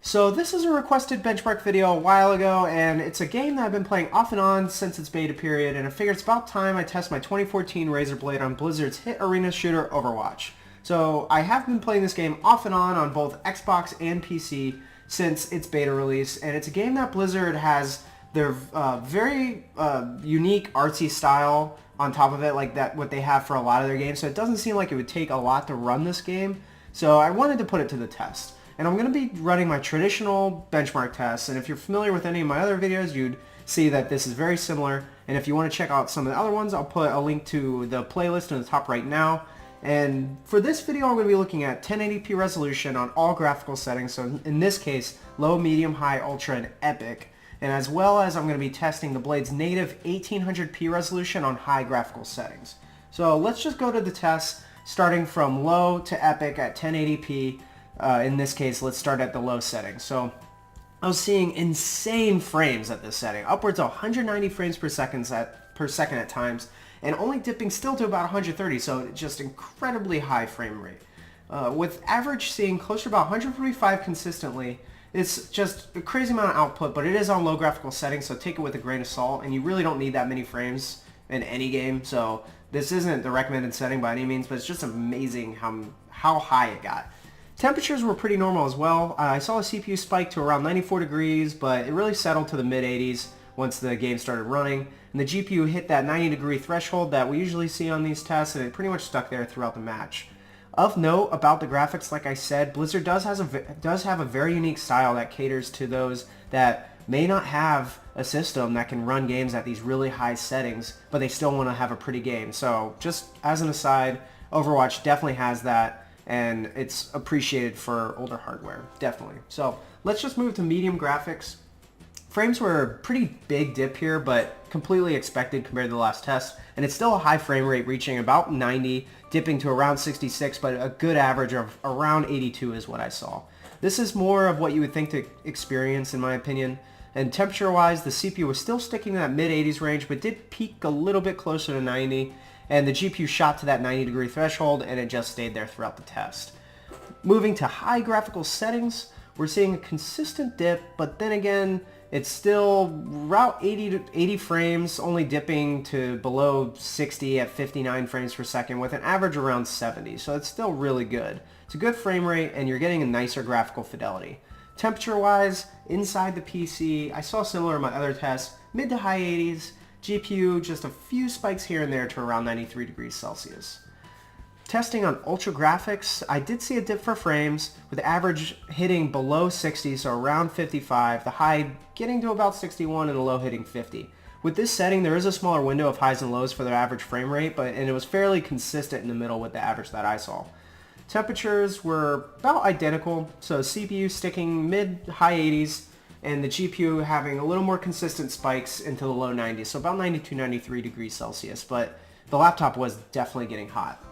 So this is a requested benchmark video a while ago, and it's a game that I've been playing off and on since its beta period, and I figured it's about time I test my 2014 Razer Blade on Blizzard's hit arena shooter Overwatch. So I have been playing this game off and on both Xbox and PC since its beta release, and it's a game that Blizzard has their very unique artsy style on top of it, like that what they have for a lot of their games, so it doesn't seem like it would take a lot to run this game, so I wanted to put it to the test. And I'm going to be running my traditional benchmark tests, and if you're familiar with any of my other videos, you'd see that this is very similar, and if you want to check out some of the other ones, I'll put a link to the playlist in the top right now. And for this video, I'm going to be looking at 1080p resolution on all graphical settings, so in this case, low, medium, high, ultra, and epic, and as well as I'm going to be testing the Blade's native 1800p resolution on high graphical settings. So let's just go to the test, starting from low to epic at 1080p. In this case, let's start at the low setting. So I was seeing insane frames at this setting, upwards of 190 frames per second at times, and only dipping still to about 130, so just incredibly high frame rate. With average seeing closer to about 145 consistently. It's just a crazy amount of output, but it is on low graphical settings, so take it with a grain of salt, and you really don't need that many frames in any game, so this isn't the recommended setting by any means, but it's just amazing how high it got. Temperatures were pretty normal as well. I saw a CPU spike to around 94 degrees, but it really settled to the mid-80s once the game started running. And the GPU hit that 90-degree threshold that we usually see on these tests, and it pretty much stuck there throughout the match. Of note about the graphics, like I said, Blizzard does have a very unique style that caters to those that may not have a system that can run games at these really high settings, but they still want to have a pretty game. So just as an aside, Overwatch definitely has that, and it's appreciated for older hardware, definitely. So let's just move to medium graphics. Frames were a pretty big dip here, but completely expected compared to the last test, and it's still a high frame rate reaching about 90, dipping to around 66, but a good average of around 82 is what I saw. This is more of what you would think to experience, in my opinion. And temperature-wise, the CPU was still sticking to that mid-80s range, but did peak a little bit closer to 90, and the GPU shot to that 90-degree threshold, and it just stayed there throughout the test. Moving to high graphical settings, we're seeing a consistent dip, but then again, it's still around 80 frames, only dipping to below 60 at 59 frames per second with an average around 70, so it's still really good. It's a good frame rate, and you're getting a nicer graphical fidelity. Temperature-wise, inside the PC, I saw similar in my other tests, mid to high 80s, GPU just a few spikes here and there to around 93 degrees Celsius. Testing on ultra graphics, I did see a dip for frames, with the average hitting below 60, so around 55, the high getting to about 61 and the low hitting 50. With this setting, there is a smaller window of highs and lows for the average frame rate, and it was fairly consistent in the middle with the average that I saw. Temperatures were about identical, so CPU sticking mid-high 80s, and the GPU having a little more consistent spikes into the low 90s, so about 92-93 degrees Celsius, but the laptop was definitely getting hot.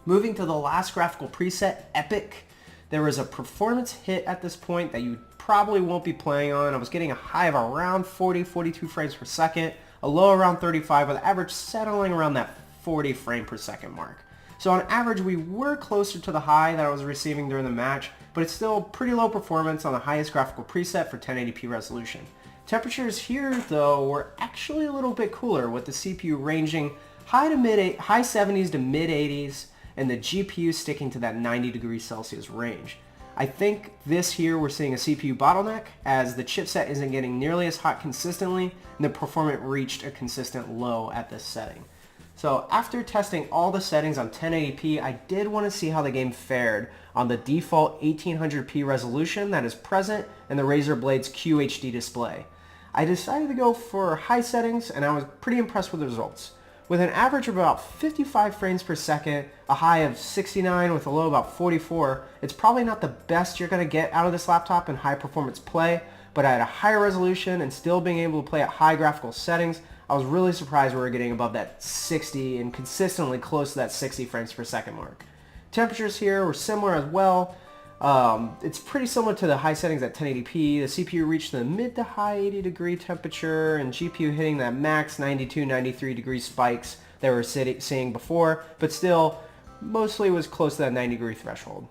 Moving to the last graphical preset, Epic, there was a performance hit at this point that you probably won't be playing on. I was getting a high of around 40-42 frames per second, a low around 35, with average settling around that 40 frame per second mark. So on average, we were closer to the high that I was receiving during the match, but it's still pretty low performance on the highest graphical preset for 1080p resolution. Temperatures here, though, were actually a little bit cooler, with the CPU ranging high 70s to mid 80s, and the GPU sticking to that 90 degrees Celsius range. I think this here we're seeing a CPU bottleneck, as the chipset isn't getting nearly as hot consistently, and the performance reached a consistent low at this setting. So after testing all the settings on 1080p, I did want to see how the game fared on the default 1800p resolution that is present in the Razer Blade's QHD display. I decided to go for high settings, and I was pretty impressed with the results. With an average of about 55 frames per second, a high of 69 with a low of about 44, it's probably not the best you're going to get out of this laptop in high performance play, but at a higher resolution and still being able to play at high graphical settings, I was really surprised we were getting above that 60 and consistently close to that 60 frames per second mark. Temperatures here were similar as well. It's pretty similar to the high settings at 1080p. The CPU reached the mid to high 80 degree temperature, and GPU hitting that max 92-93 degree spikes that we were seeing before, but still mostly was close to that 90 degree threshold.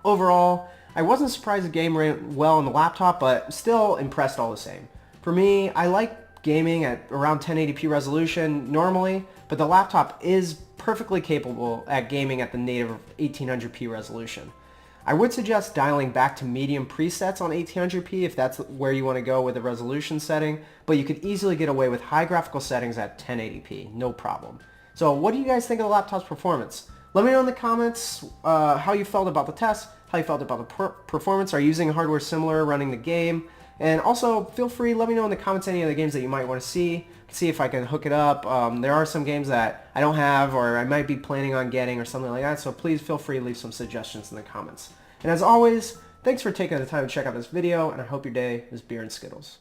Overall, I wasn't surprised the game ran well on the laptop, but still impressed all the same. For me, I like gaming at around 1080p resolution normally, but the laptop is perfectly capable at gaming at the native 1800p resolution. I would suggest dialing back to medium presets on 1800p if that's where you want to go with the resolution setting, but you could easily get away with high graphical settings at 1080p, no problem. So what do you guys think of the laptop's performance? Let me know in the comments how you felt about the test, how you felt about the performance. Are you using hardware similar running the game? And also, feel free, let me know in the comments any of the games that you might want to see if I can hook it up. There are some games that I don't have or I might be planning on getting or something like that, so please feel free to leave some suggestions in the comments. And as always, thanks for taking the time to check out this video, and I hope your day is beer and Skittles.